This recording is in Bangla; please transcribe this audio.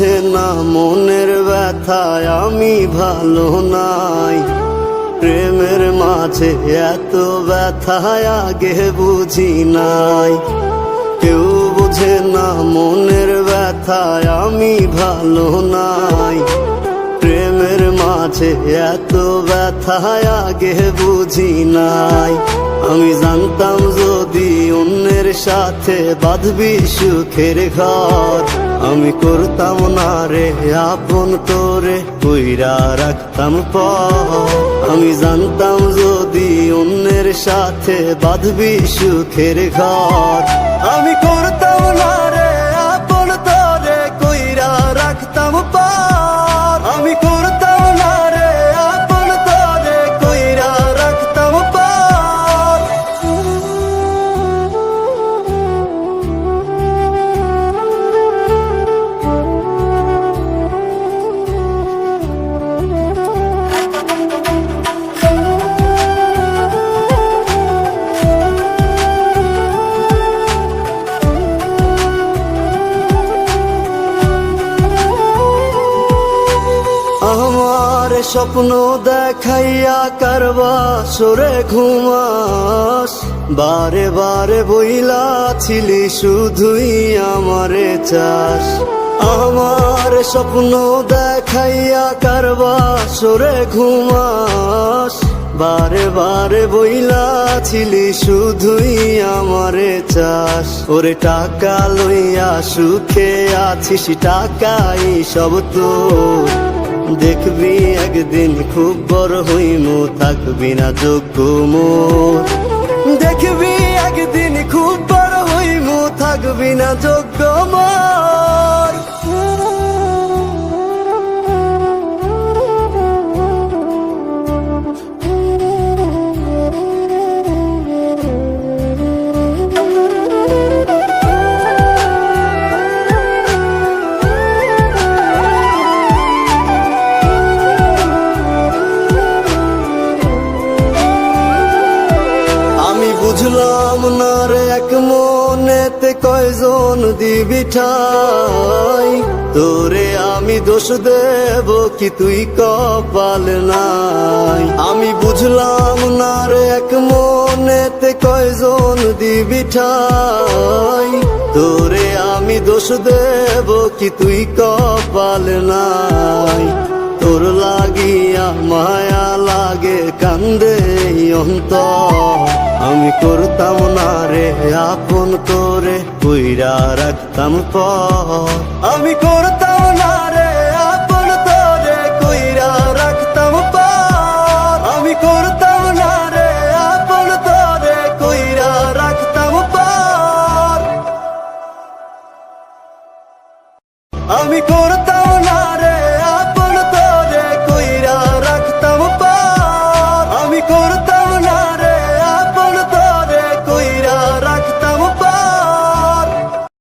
বুঝে না মনের ব্যথায় আমি ভালো নাই। প্রেমের মাঝে এত ব্যথায় আগে বুঝি নাই। কেউ বুঝে না মনের ব্যথায় আমি ভালো নাই। প্রেমের মাঝে এত ব্যথায় আগে বুঝি নাই। আমি জানতাম যদি অন্যের সাথে বাঁধবি সুখের ঘর, আমি করতাম না রে আপন তোরে কইরা রাখতাম পর। আমি জানতাম যদি অন্যের সাথে বাঁধবি সুখের ঘর, আমি করতাম না রে আপন তোরে কইরা রাখতাম পর। আমি করতাম না রে আপন তোরে কইরা রাখতাম পর। আমার স্বপ্ন দেখাইয়া কারবা সরে ঘুমাস, বারে বারে বইলা ছিলি শুধুই আমারে চাস। আমার স্বপ্ন দেখাইয়া কারবা সরে ঘুমাস, বারে বারে বইলা ছিলি শুধুই আমারে চাস। ওরে টাকা লইয়া সুখে আছিস, টাকাই সব তোর। দেখবি একদিন খুব বড় হইমু, থাকবি না যোগ্য মোর। দেখবি একদিন খুব বড় হইমু, থাকবি না যোগ্য মোর। বুঝলাম না রে এক মনেতে কয়জন দিবি ঠাই, তোরে আমি দোষ দেব কি তুই কপাল নাই। আমি বুঝলাম না রে এক মনেতে কয়জন দিবি ঠাই, তোরে আমি দোষ দেব কি তুই কপাল নাই। তোর লাগিয়া মায়া লাগে কান্দে অন্তর, আমি করতাম না রে আপন তোরে কইরা রাখতাম পর। আমি করতাম না রে আপন তোরে কইরা রাখতাম পর। আমি করতাম না রে আপন তোরে কইরা রাখতাম পর। আমি করতাম